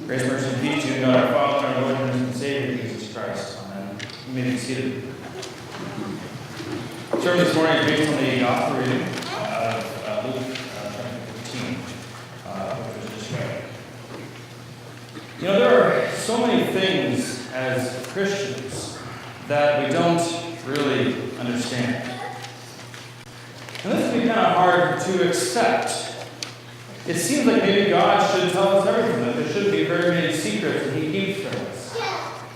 Grace, mercy, and peace to you, God our Father, our Lord and Savior, Jesus Christ. Amen. You may be seated. The sermon this morning is based on the gospel reading of Luke chapter 15, which was just read. You know, there are so many things as Christians that we don't really understand. And this can be kind of hard to accept. It seems like maybe God should tell us everything, that there shouldn't be very many secrets that He keeps from us.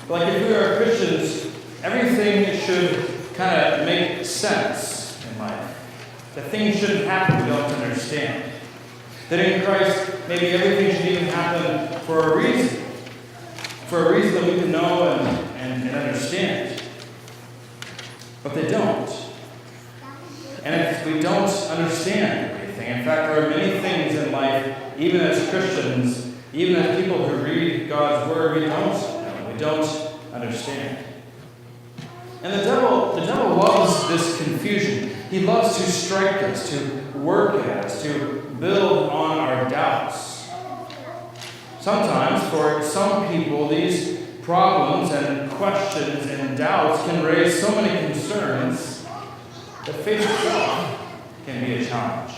But like if we are Christians, everything should kind of make sense in life. That things shouldn't happen we don't understand. That in Christ, maybe everything should even happen for a reason. For a reason that we can know and understand. But they don't. And if we don't understand everything, in fact, there are many things in life, even as Christians, even as people who read God's Word, we don't know, we don't understand. And the devil loves this confusion. He loves to strike us, to work at us, to build on our doubts. Sometimes, for some people, these problems and questions and doubts can raise so many concerns that faith itself can be a challenge.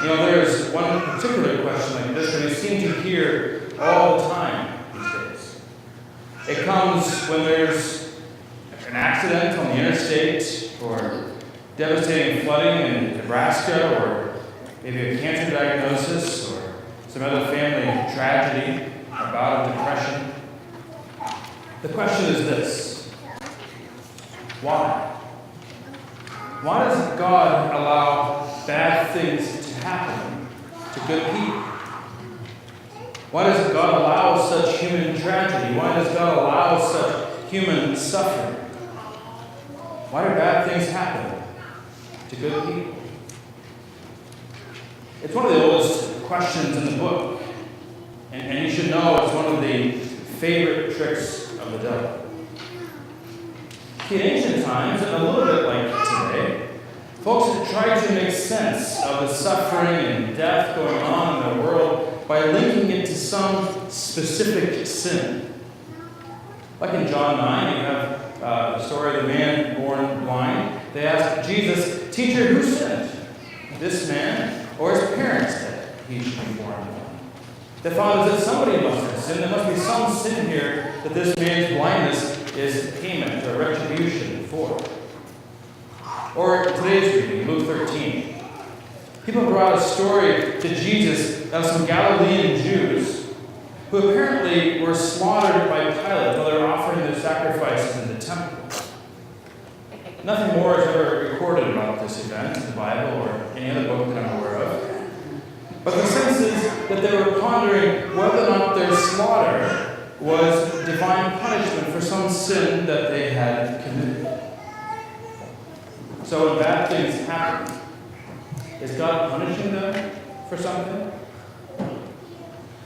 You know, there's one particular question like this that we seem to hear all the time these days. It comes when there's an accident on the interstate, or devastating flooding in Nebraska, or maybe a cancer diagnosis, or some other family tragedy, a bout of depression. The question is this: why? Why does God allow bad things to happen to good people? Why does God allow such human tragedy? Why does God allow such human suffering? Why do bad things happen to good people? It's one of the oldest questions in the book. And you should know it's one of the favorite tricks of the devil. In ancient times, and a little bit like today, folks had tried to make sense of the suffering and death going on in the world by linking it to some specific sin. Like in John 9, you have the story of the man born blind. They asked Jesus, "Teacher, who sinned, this man or his parents, that he should be born blind?" They thought that somebody must have sinned. There must be some sin here that this man's blindness is payment or retribution for. Or today's reading, Luke 13. People brought a story to Jesus of some Galilean Jews who apparently were slaughtered by Pilate while they were offering their sacrifices in the temple. Nothing more is ever recorded about this event in the Bible or any other book that I'm aware of. But the sense is that they were pondering whether or not their slaughter was divine punishment for some sin that they had committed. So when bad things happen, is God punishing them for something?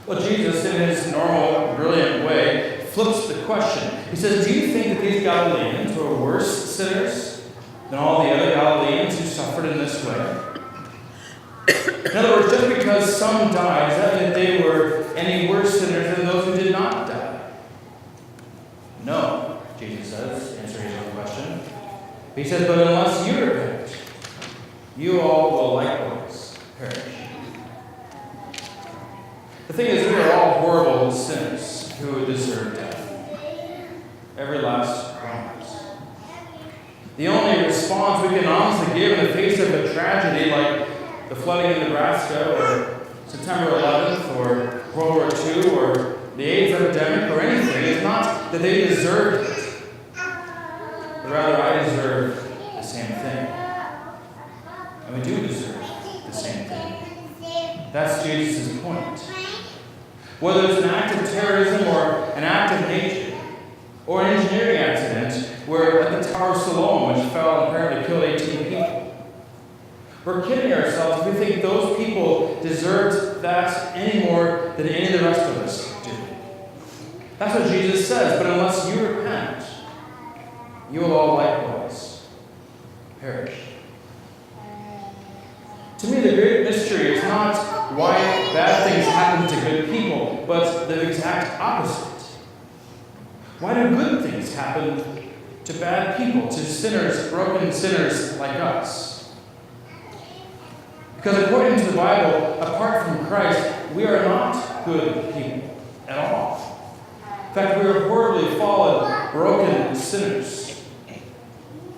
Well, Jesus, in his normal, brilliant way, flips the question. He says, do you think that these Galileans were worse sinners than all the other Galileans who suffered in this way? In other words, just because some died, does that mean they were any worse sinners than those who did not die? No, Jesus says, answering his own question. He says, but unless you repent, you all will likewise perish. The thing is, we are all horrible sinners who deserve death. Every last one of us. The only response we can honestly give in the face of a tragedy like the flooding in Nebraska, or September 11th, or World War II, or the AIDS epidemic, or anything, is not that they deserved it. But rather, I deserve the same thing. And we do deserve the same thing. That's Jesus' point. Whether it's an act of terrorism or an act of nature, or an engineering accident where at the Tower of Siloam, which fell and apparently killed 18 people. We're kidding ourselves if we think those people deserved that any more than any of the rest of us do. That's what Jesus says, but unless you repent, you will all likewise perish. To me, the great mystery is not why bad bad things happen to good people, but the exact opposite? Why do good things happen to bad people, to sinners, broken sinners like us? Because according to the Bible, apart from Christ, we are not good people at all. In fact, we are horribly fallen, broken sinners.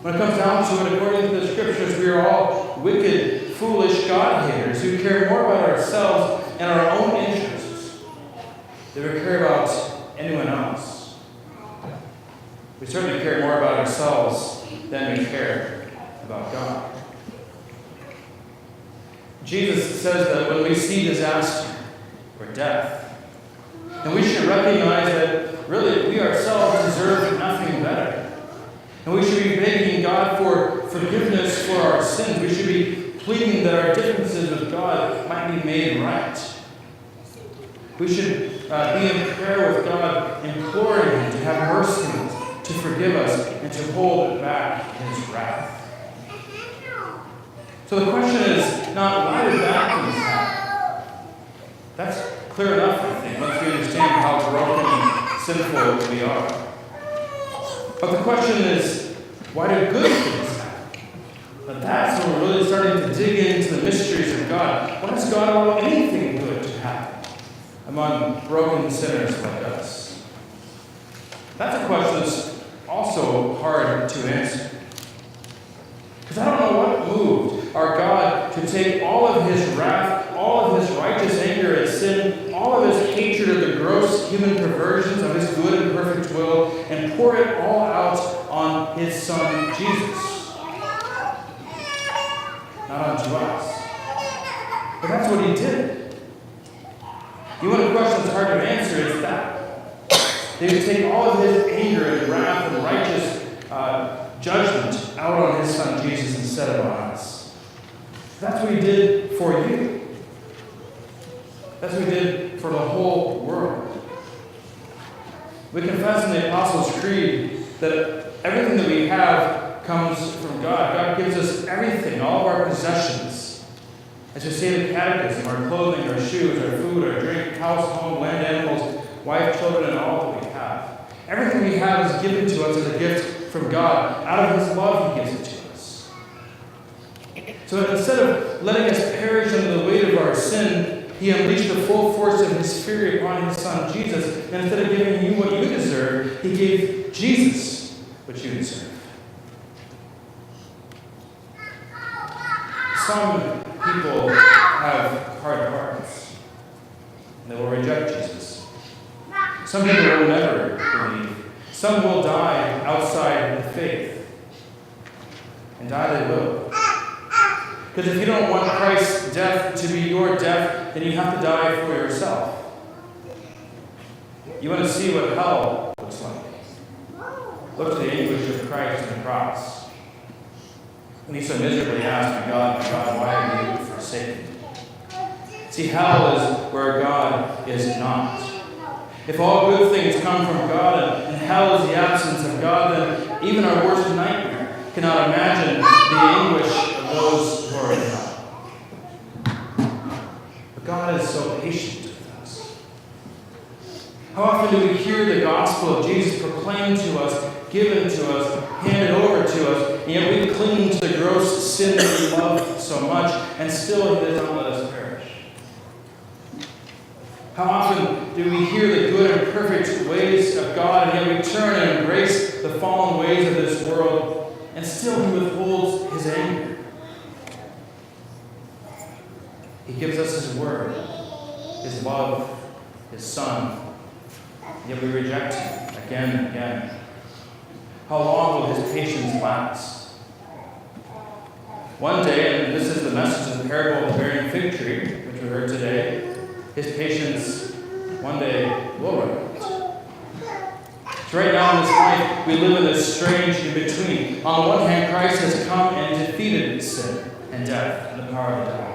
When it comes down to it, according to the Scriptures, we are all wicked, foolish God-haters who care more about ourselves and our own interests than we care about anyone else. We certainly care more about ourselves than we care about God. Jesus says that when we see disaster or death, then we should recognize that really we ourselves deserve nothing better. And we should be begging God for forgiveness for our sins. We should be pleading that our differences with God might be made right. We should be in prayer with God, imploring Him to have mercy on us, to forgive us, and to hold back His wrath. So the question is not why did bad things happen? That's clear enough, I think, once we understand how broken and sinful we are. But the question is, why do good things happen? But that's when we're really starting to dig into the mysteries of God. Why does God allow anything good to happen among broken sinners like us? That's a question that's also hard to answer. Because I don't know what moved our God to take all of His wrath, all of His righteous anger at sin, all of His hatred of the gross human perversions of His good and perfect will, and pour it all out on His Son, Jesus. Not onto us. But that's what He did. You want a question that's hard to answer, it's that. They would take all of His anger and wrath and righteous judgment out on His Son, Jesus, instead of on us. That's what He did for you. That's what He did for the whole world. We confess in the Apostles' Creed that everything that we have comes from God. God gives us everything, all of our possessions. As we say in the Catechism, our clothing, our shoes, our food, our drink, house, home, land, animals, wife, children, and all that we have. Everything we have is given to us as a gift from God. Out of His love, He gives it to us. So instead of letting us perish under the weight of our sin, He unleashed the full force of His Spirit upon His Son, Jesus. And instead of giving you what you deserve, He gave Jesus what you deserve. Some people have hard hearts, and they will reject Jesus. Some people will never believe. Some will die outside the faith. And die they will. Because if you don't want Christ's death to be your death, then you have to die for yourself. You want to see what hell looks like? Look to the anguish of Christ on the cross. When He so miserably asked, my God, why have you forsaken me? See, hell is where God is not. If all good things come from God and hell is the absence of God, then even our worst nightmare cannot imagine the anguish of those who are in hell. But God is so patient with us. How often do we hear the gospel of Jesus proclaimed to us, given to us, handed over to us, and yet we cling to the gross sin that we love so much, and still He does not let us perish? How often do we hear the good and perfect ways of God, and yet we turn and embrace the fallen ways of this world, and still He withholds His anger? He gives us His word, His love, His Son, yet we reject Him again and again. How long will His patience last? One day, and this is the message of the parable of the bearing fig tree, which we heard today, His patience one day will run out. So right now in this life, we live in this strange in-between. On the one hand, Christ has come and defeated sin and death and the power of the devil.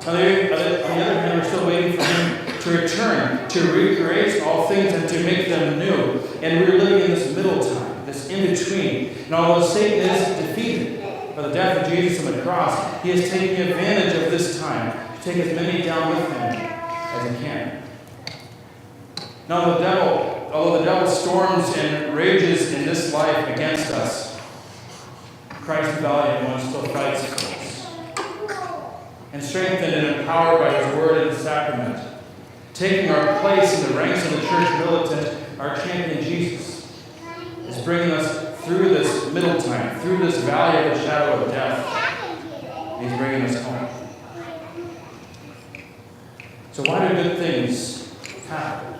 On the other hand, we're still waiting for Him to return, to recreate all things and to make them new. And we're living in this middle time, this in-between. And although Satan is defeated by the death of Jesus on the cross, he is taking advantage of this time to take as many down with Him Now although the devil storms and rages in this life against us, Christ the valiant one still fights for us. And strengthened and empowered by his word and sacrament, taking our place in the ranks of the church militant, our champion Jesus is bringing us through this middle time, through this valley of the shadow of death. He's bringing us home. So why do good things happen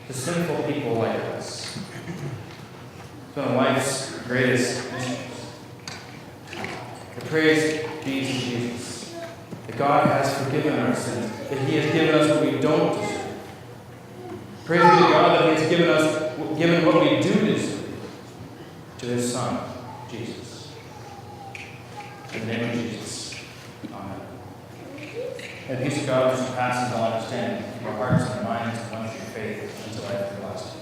to sinful people like us? It's one of life's greatest mysteries. The praise be to Jesus, that God has forgiven our sins, that he has given us what we don't deserve. Praise be to God that he has given what we do deserve to his Son, Jesus. In the name of Jesus, amen. And the peace of God which surpasses all understanding, keep our hearts and our minds and one true faith until life everlasting.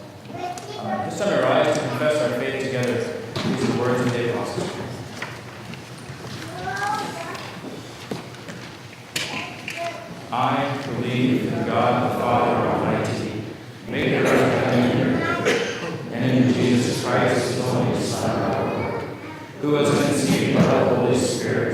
Amen. This time we rise to confess our faith together. These are the words of the Apostles' Creed. I believe in God the Father Almighty, maker of heaven and earth, and in Jesus Christ, his only Son, our Lord, who was conceived by the Holy Spirit,